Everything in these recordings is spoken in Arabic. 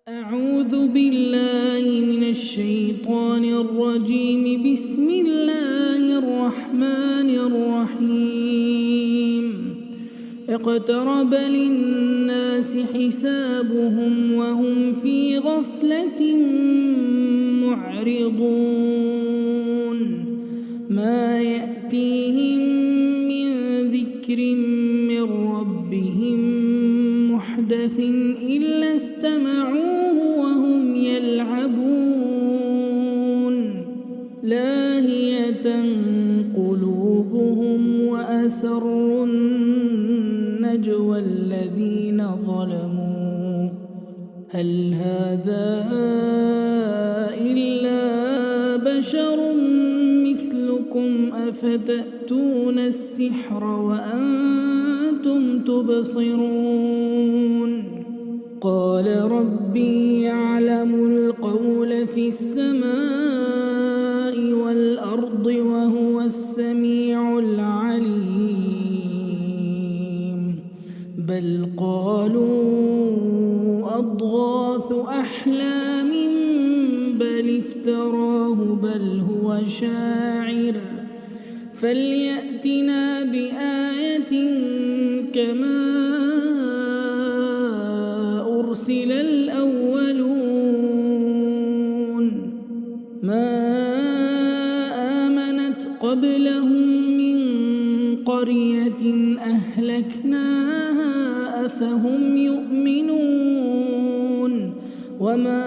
أعوذ بالله من الشيطان الرجيم. بسم الله الرحمن الرحيم. اقترب للناس حسابهم وهم في غفلة معرضون. ما يأتيهم من ذكر من ربهم محدث إلا استمعوه وهم يلعبون. لاهية قلوبهم وأسروا النجوى الذين ظلموا هل هذا إلا بشر مثلكم أفتأتون السحر وأنتم تبصرون. قال ربي يعلم القول في السماء والأرض وهو السميع العليم. بل قالوا أضغاث أحلام بل افتراه بل هو شاعر فليأتنا بآية كما أرسل الأولون. ما آمنت قبلهم من قرية أهلكناها أفهم يؤمنون. وما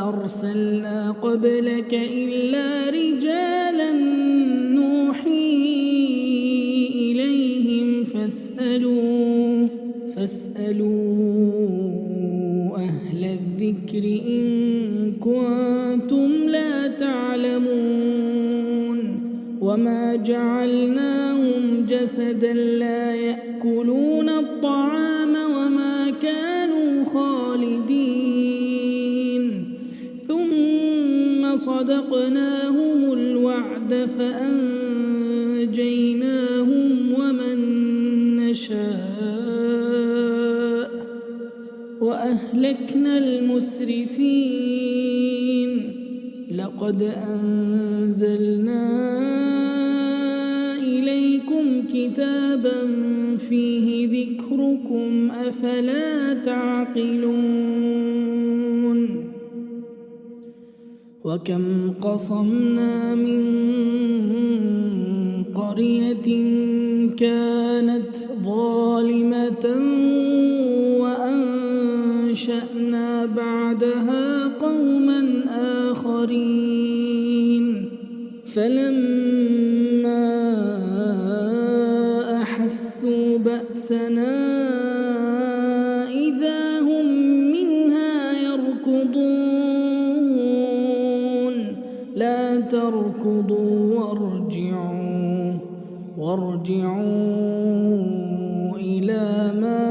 أرسلنا قبلك إلا رجالا نوحي إليهم فاسألوا أهل الذكر إن كنتم لا تعلمون. وما جعلناهم جسدا لا يأكلون الطعام وما كانوا خالدين. ثم صدقناهم الوعد فأنجيناهم ومن نشاء وأهلكنا المسرفين. لقد أنزلنا إليكم كتابا فيه ذكركم أفلا تعقلون. وكم قصمنا من قرية كانت ظالمة وأنشأنا بعدها قوما آخرين. فلما أحسوا بأسنا إذا هم منها يركضون. لا تركضوا وارجعوا إلى ما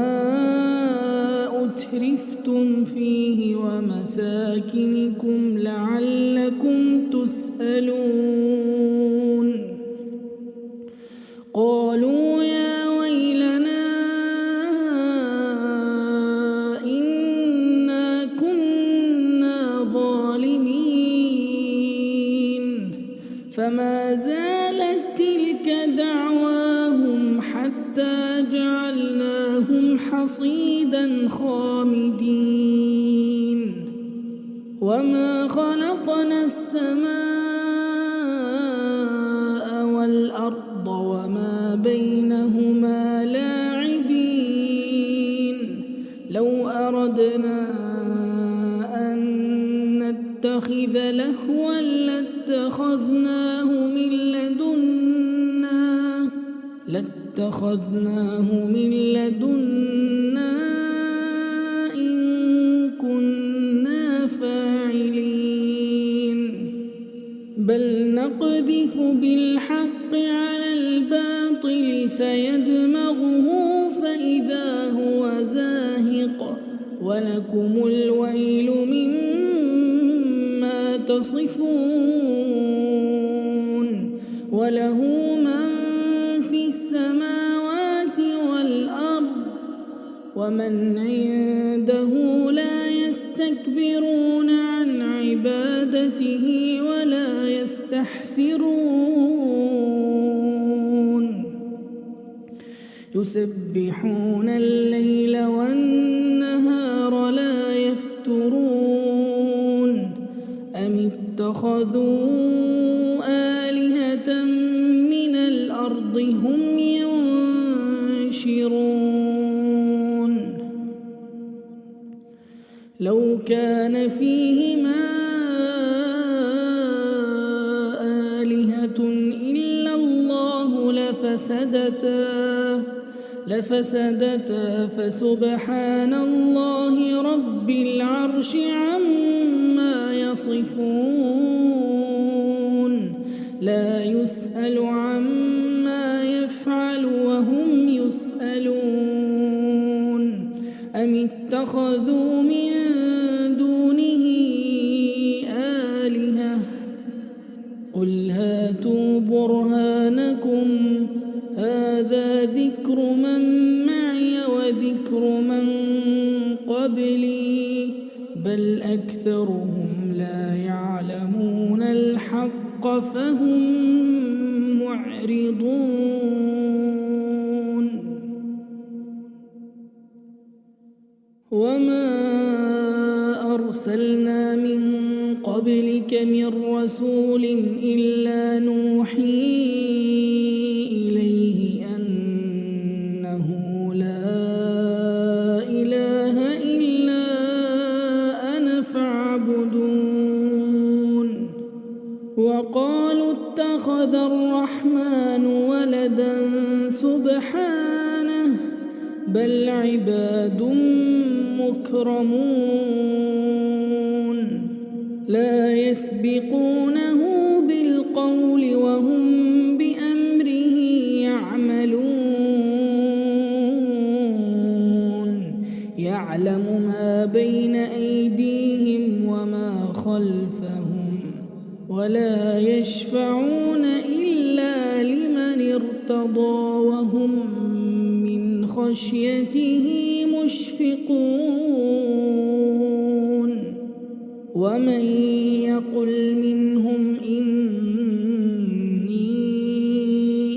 أترفتم فيه ومساكنكم لعلكم تسألون. قالوا يا ويلنا إنا كنا ظالمين. فما زالت تلك دعواهم حتى جعلناهم حصيدا خامدين. وما خلقنا السماء والأرض وما بينهما لاعبين. لو أردنا أن نتخذ لهوا لاتخذناه من لدنا إن كنا فاعلين. بل نقذف بالحق على الباطل فيدمغه فإذا هو زاهق ولكم الويل مما تصفون. وله من في السماوات والأرض ومن عنده لا يستكبرون عن عبادته ولا يستحسرون يسبحون الليل والنهار لا يفترون أم اتخذوا آلهة من الأرض هم ينشرون لو كان فيهما آلهة إلا الله لفسدتا فسبحان الله رب العرش عما يصفون لا يسأل عما يفعل وهم يسألون أم اتخذوا من دونه آلهة قل هاتوا برهانكم هذا ذكر من معي وذكر من قبلي بل أكثرهم لا يعلمون الحق فهم معرضون وما أرسلنا من قبلك من رسول إلا نوحي إليه أنه لا إله إلا أنا فاعبدون وقالوا اتخذ الرحمن ولدا سبحانه بل عباد مكرمون لا يسبقونه بالقول وهم بأمره يعملون يعلم ما بين أيديهم وما خلفهم ولا يشفعون إلا لمن ارتضى وهم من خشيته مشفقون ومن يقل منهم إني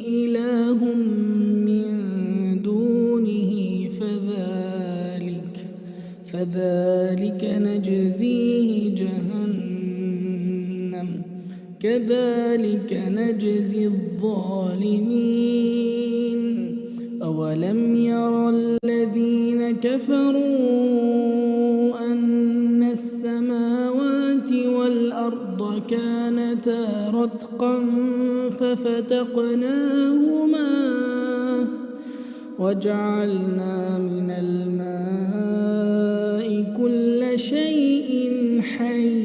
إله من دونه فذلك نجزيه جهنم كذلك نجزي الظالمين أولم يرى الذين كفروا أن السماوات والأرض كانتا رتقا ففتقناهما وجعلنا من الماء كل شيء حي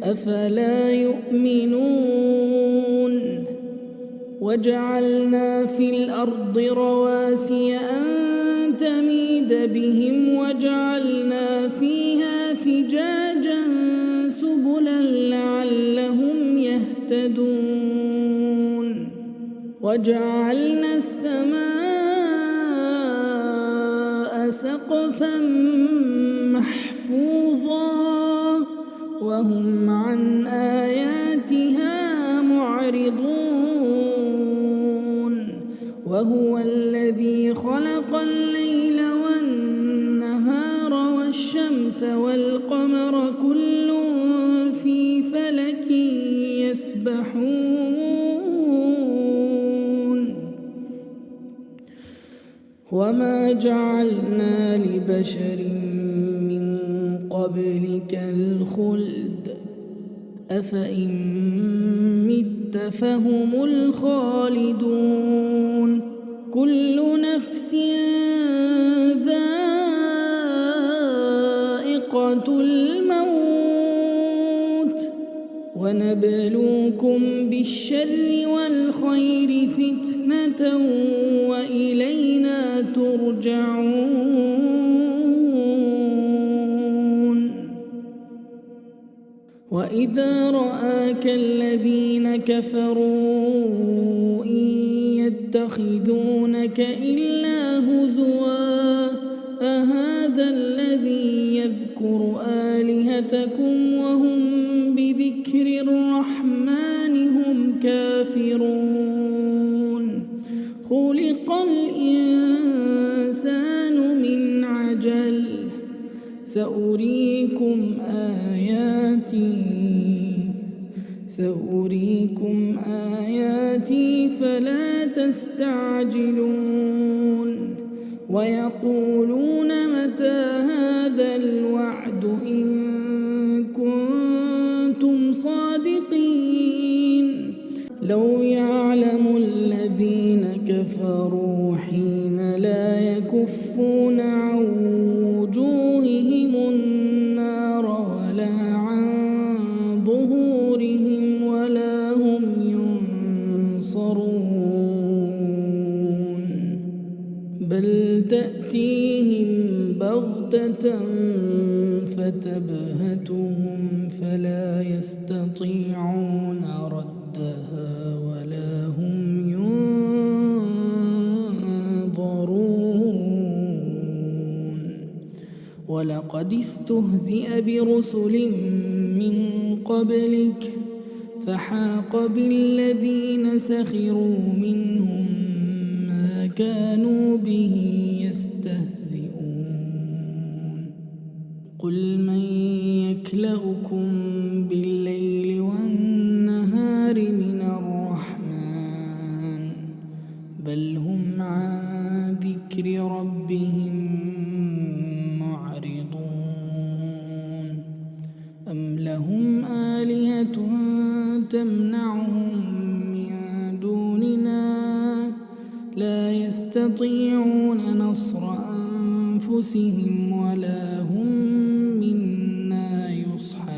أفلا يؤمنون وجعلنا في الأرض رواسي أن تميد بهم وجعلنا فيها فجاجا سبلا لعلهم يهتدون وجعلنا السماء سقفا محفوظا وهم عن آياتها معرضون وهو الذي خلق الليل والنهار والشمس والقمر كل في فلك يسبحون وما جعلنا لبشر من قبلك الخلد أفإن مت فهم الخالدون كل نفس ذائقة الموت ونبلوكم بالشر والخير فتنة وإلينا ترجعون وإذا رآك الذين كفروا إن يتخذونك إلا هزوا أهذا الذي يذكر آلهتكم وهم بذكر الرحمن هم كافرون خلق الإنسان من عجل سأريكم آياتي فلا تستعجلون ويقولون متى هذا الوعد إن كنتم صادقين لو يعلم الذين كفروا حين لا يكفون عن وجوههم النار ولا عن ظهورهم ولا هم ينصرون بل تأتيهم بغتة فتبهتهم فلا يستطيعون ردها ولا هم ينظرون ولقد استهزئ برسل من قبلك فحاق بالذين سخروا منهم ما كانوا به يستهزئون قل من يكلؤكم بالليل والنهار من الرحمن بل هم عن ذكر ربهم معرضون أم لهم آلهة تمنعهم من دوننا لا يستطيعون نصر أنفسهم ولا هم منا يصحبون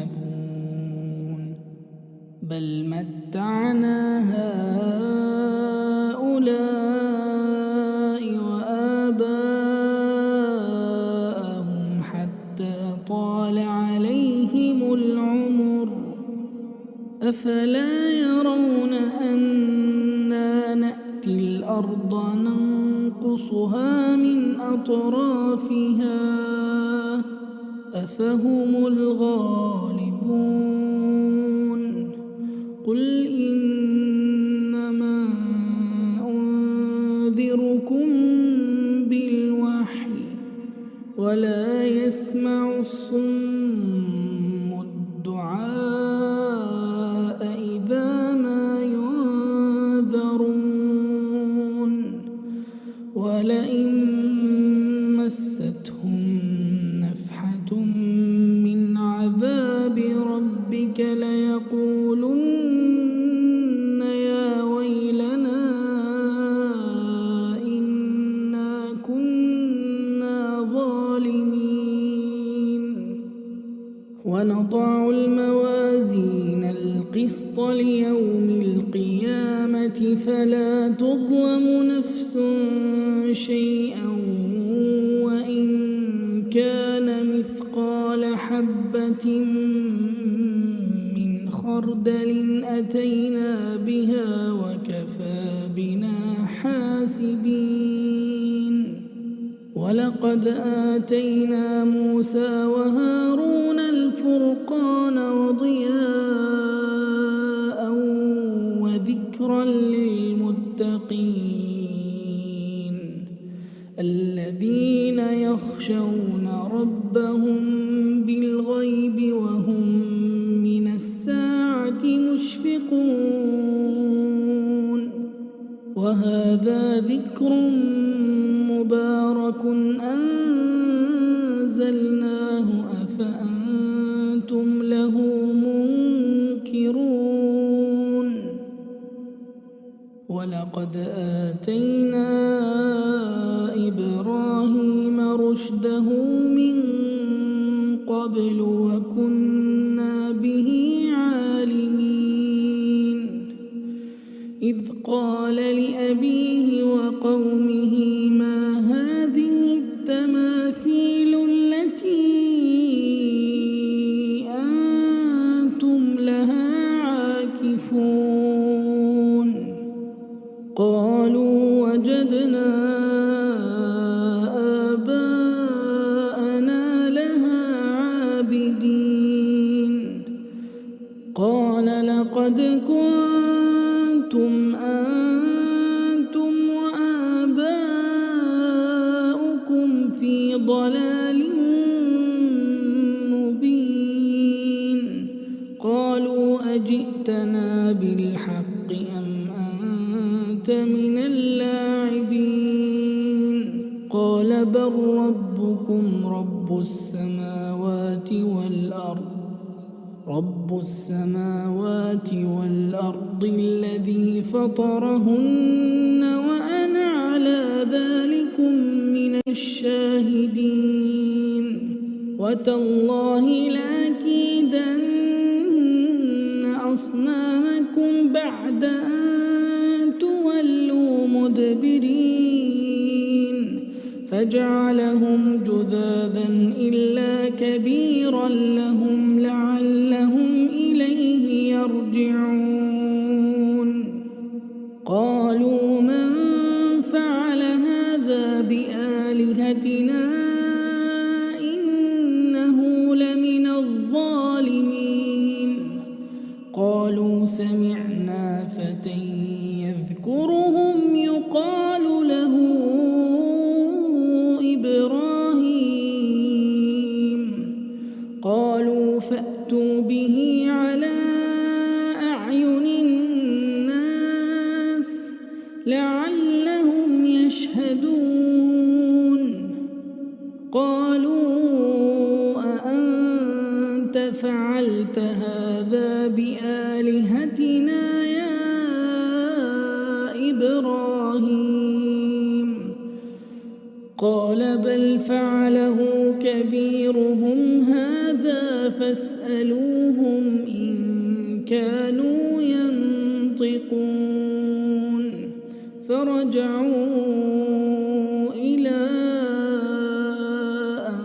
بل متعنا هؤلاء وآباءهم حتى طال عليهم العمر أفلا يرون أنا نأتي الأرض ننقصها من أطرافها أفهم الغالبون قل إنما أنذركم بالوحي ولا يسمع الصم الدعاء إذا ما ينذرون ولئن مستهم نفحة من عذاب ربك ليقولن يا ويلنا إنا كنا ظالمين ونضع الموازين القسط ليوم القيامة فلا تظلم نفس شيئا وإن كان مثقال حبة من خردل أتينا بها وكفى بنا حاسبين ولقد آتينا موسى وهارون الفرقان وضياء وذكرا للمتقين الذين يخشون ربهم بالغيب وهم من الساعة مشفقون وهذا ذكر مبارك أنزلناه أفأنتم له منكرون ولقد آتينا إبراهيم رشده من قبل وكنا به عالمين إذ قال لأبيه وقومه ما هذه التماثيل التي أنتم لها عاكفون قالوا وجدنا آباءنا لها لقد كنتم أنتم وآباؤكم في ضلال مبين. قالوا أجئتنا بالحق أم أنت من اللاعبين؟ قال بل ربكم رب السماوات والأرض الذي فطرهن وأنا على ذلكم من الشاهدين. وتالله لأكيدن أصنامكم بعد أن تولوا مدبرين. فجعلهم جذاذا إلا كبيرا لهم لعلهم إليه يرجعون. قالوا من فعل هذا بآلهتنا إنه لمن الظالمين. قالوا سمعنا فتى يذكرهم يقال له إبراهيم. قالوا فأتوا به على أعين الناس لعلهم يشهدون. قالوا أأنت فعلت هذا بآلهتنا يا إبراهيم؟ قال بل فعله كبيرهم هذا فاسألوهم إن كانوا ينطقون. فرجعوا إلى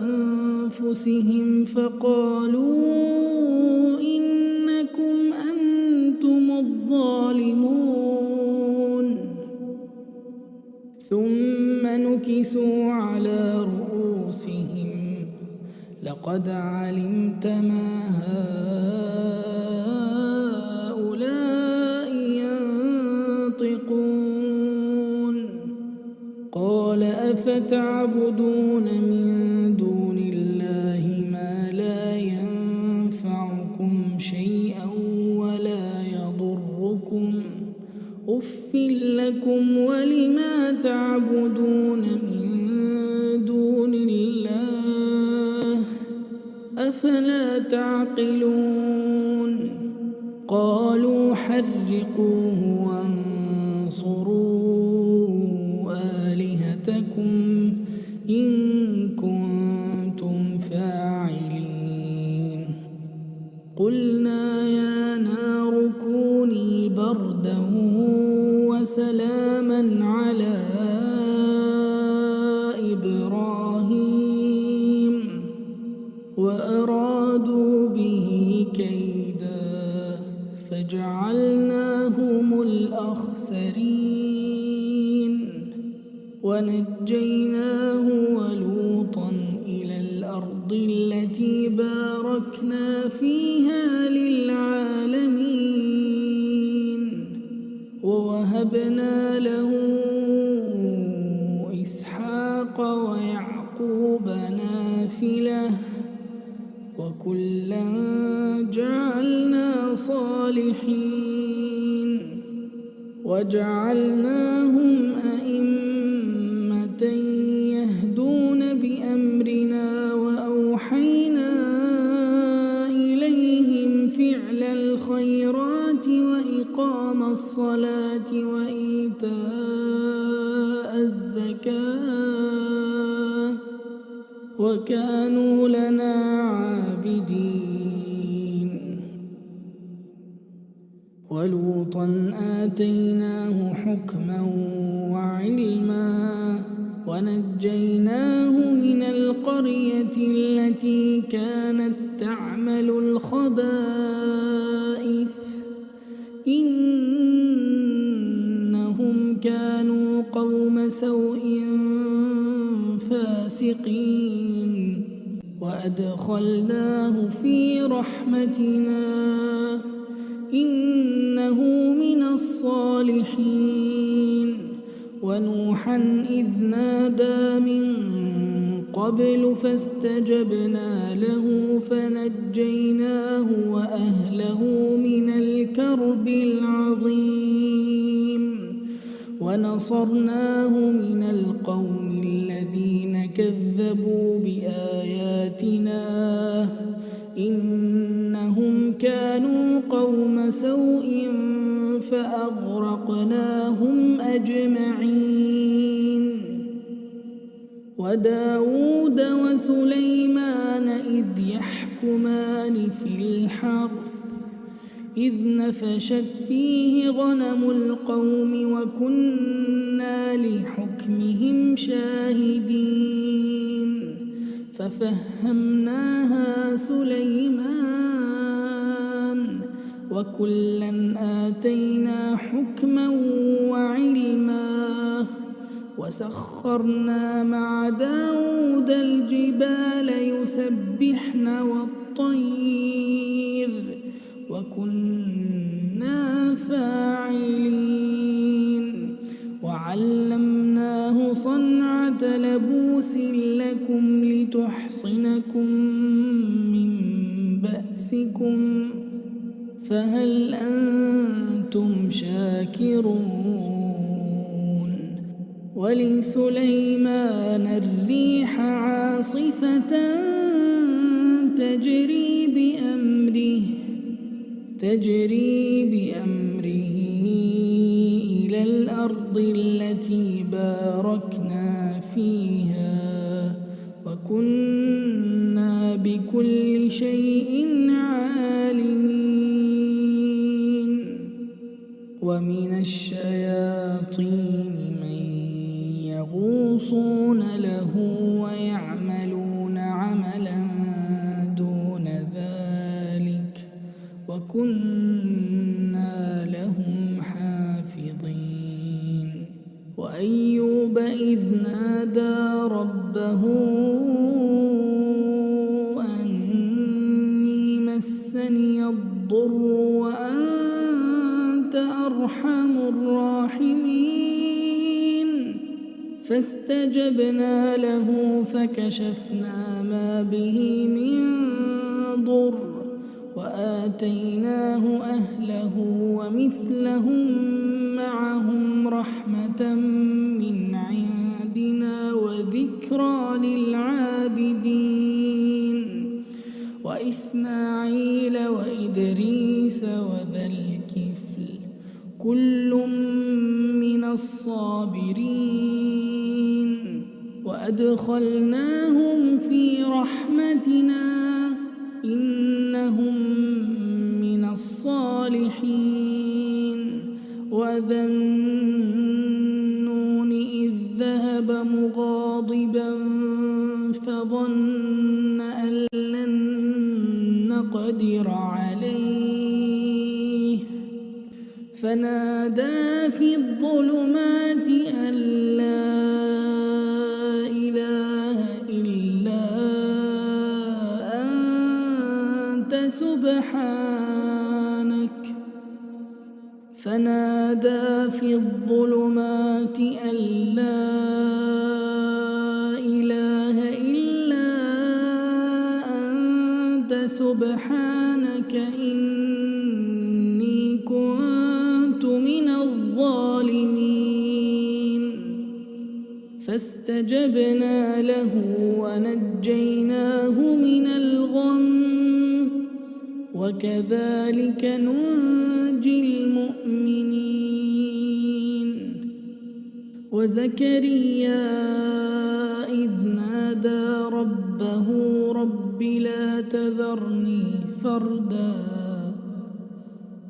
أنفسهم فقالوا إنكم أنتم الظالمون. ثم نكسوا على رؤوسهم لقد علمت ما هؤلاء ينطقون. قال أفتعبدون من دون الله ما لا ينفعكم شيئا ولا يضركم أف لكم ولما تعبدون من دون الله أفلا تعقلون. قالوا حرقوه وانصروا آلهتكم إن كنتم فاعلين. قلنا يا نار كوني بردا وسلاما على إبراهيم وأرادوا به كيدا فجعلناهم الأخسرين. ونجيناه ولوطا إلى الأرض التي باركنا فيها للعالمين. ووهبنا له إسحاق ويعقوب نافلة وكلا جعلنا صالحين. وجعلناهم أئمة يهدون بأمرنا وأوحينا إليهم فعل الخيرات وإقام الصلاة وإيتاء الزكاة وكانوا لنا عابدين. ولوطا آتيناه حكما وعلما ونجيناه من القرية التي كانت تعمل الخبائث إنهم كانوا قوم سوء فاسقين. وأدخلناه في رحمتنا إنه من الصالحين ونوحا إذ نادى من قبل فاستجبنا له فنجيناه وأهله من الكرب العظيم ونصرناه من القوم الذين كذبوا بآياتنا إنهم كانوا قوم سوء فأغرقناهم أجمعين وداود وسليمان إذ يحكمان في الحرث إذ نفشت فيه غنم القوم وكنا لحكمهم شاهدين ففهمناها سليمان وكلا آتينا حكما وعلما وسخرنا مع داود الجبال يسبحن والطير وكنا فاعلين وعلمناه صنعة لبوس لكم لتحصنكم من بأسكم فهل أنتم شاكرون ولسليمان الريح عاصفة تجري بأمره إلى الأرض التي باركنا فيها وكنا بكل شيء عالمين ومن الشياطين من يغوصون له ويعملون عملا دون ذلك وكنا لهم حافظين وأيوب إذ نادى ربه أني مسني الضر وأنت أرحم الراحمين فاستجبنا له فكشفنا ما به من ضر وآتيناه أهله ومثلهم معهم رحمة من عندنا وذكرى للعابدين وإسماعيل وإدريس وذا الكفل كل من الصابرين وأدخلناهم في رحمتنا إنهم من الصالحين وذا النون إذ ذهب مغاضبا فظن أن لن نقدر عليه فنادى في الظلمات أن لا إله إلا أنت سبحانك فنادى في الظلمات أن لا إله إلا أنت سبحانك إني كنت من الظالمين فاستجبنا له ونجيناه من الغم وكذلك ننجي المؤمنين وزكريا إذ نادى ربه رب لا تذرني فردا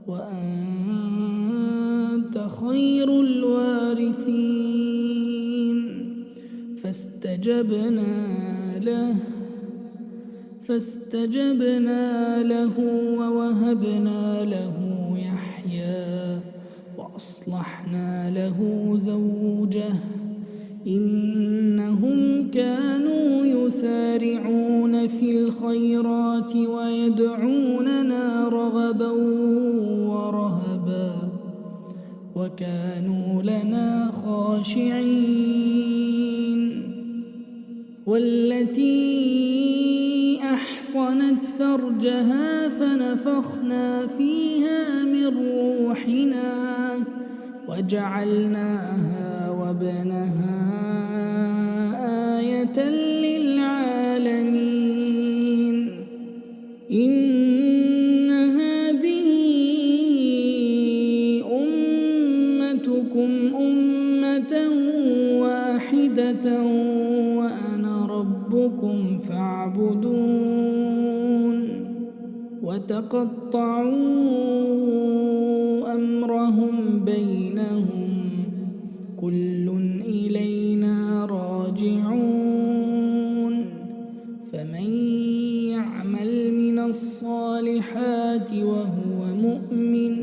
وأنت خير الوارثين فاستجبنا له ووهبنا له يحيى وأصلحنا له زوجه إنهم كانوا يسارعون في الخيرات ويدعوننا رغبا وكانوا لنا خاشعين. والتي أحصنت فرجها فنفخنا فيها من روحنا وجعلناها وابنها آية للعالمين. إن هذه أمتكم أمة واحدة وأنا ربكم فاعبدون. وتقطعوا أمرهم بينهم كل إلينا راجعون. فمن يعمل من الصالحات وهو مؤمن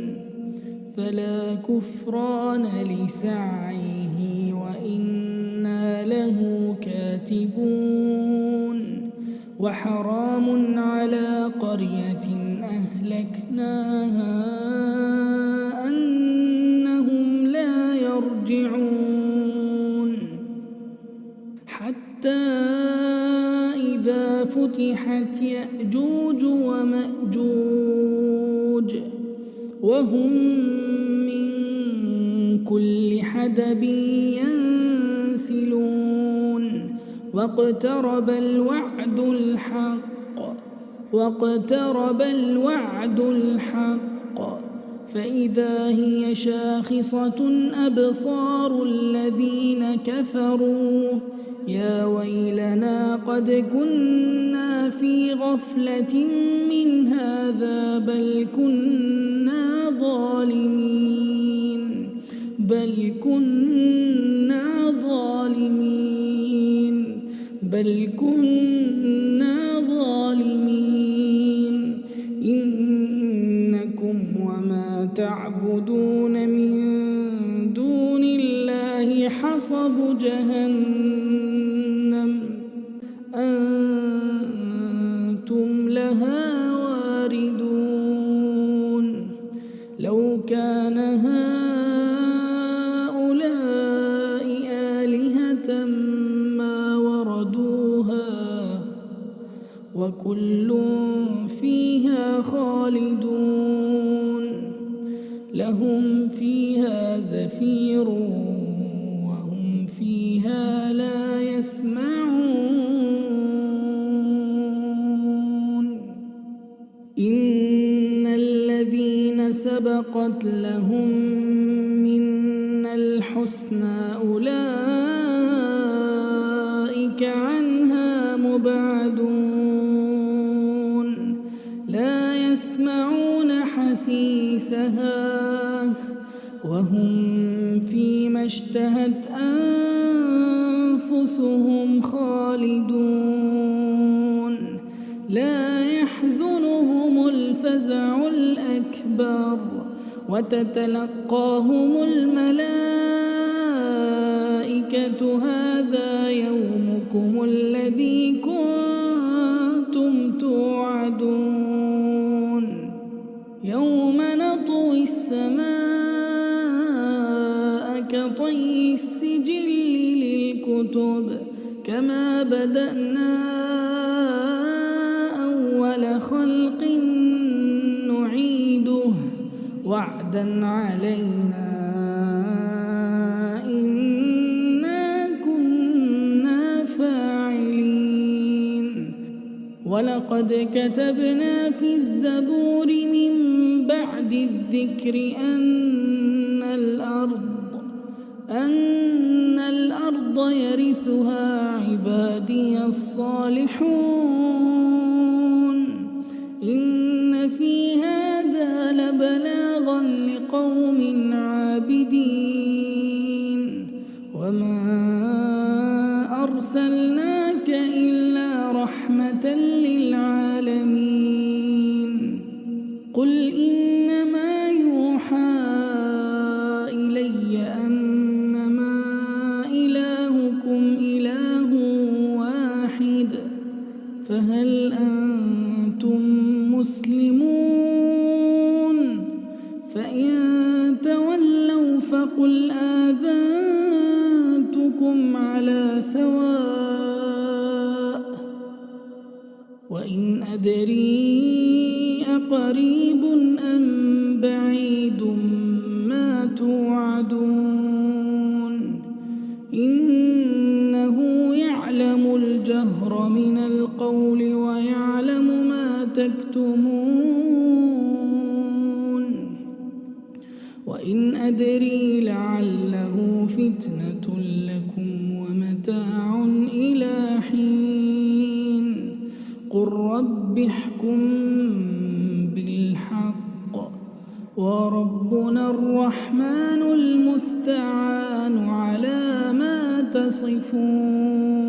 فلا كفران لسعيه وإنا له كاتبون. وحرام على قرية أهلكناها أنهم لا يرجعون. حتى إذا فتحت يأجوج ومأجوج وهم من كل حدب ينسلون. واقترب الوعد الحق فإذا هي شاخصة أبصار الذين كفروا يا ويلنا قد كنا في غفلة من هذا بل كنا ظالمين إنكم وما تعبدون من دون الله حصب جهنم أنتم لها واردون. لو كان هؤلاء آلهة ما وردوها وكل فيها خالدون. لهم فيها زفير وهم فيها لا يسمعون. إن الذين سبقت لهم منا الحسنى أولئك عنها مبعدون. لا يسمعون حسيسها وهم فيما اشتهت أنفسهم خالدون. لا يحزنهم الفزع الأكبر وتتلقاهم الملائكة هذا يومكم الذي كنتم توعدون. يوم نطوي السماء كطي السجل للكتب كما بدأنا أول خلق نعيده وعدا علينا إنا كنا فاعلين. ولقد كتبنا في الزبور من بعد الذكر أن الأرض يرثها عبادي الصالحون. إن في هذا لبلاغا لقوم عابدين. وما أرسلناك إلا رحمة للعالمين. قل إنما يوحى إلي أنما إلهكم إله واحد فهل أنتم مسلمون؟ فإن تولوا فقل آذنتكم على سواء وإن أدري أقريب أم بعيد ما توعدون إنه يعلم الجهر من القول ويعلم ما تكتمون وإن أدري لعله فتنة لكم ومتاع إلى حين قل رب احكم بالحق وربنا الرحمن المستعان على ما تصفون.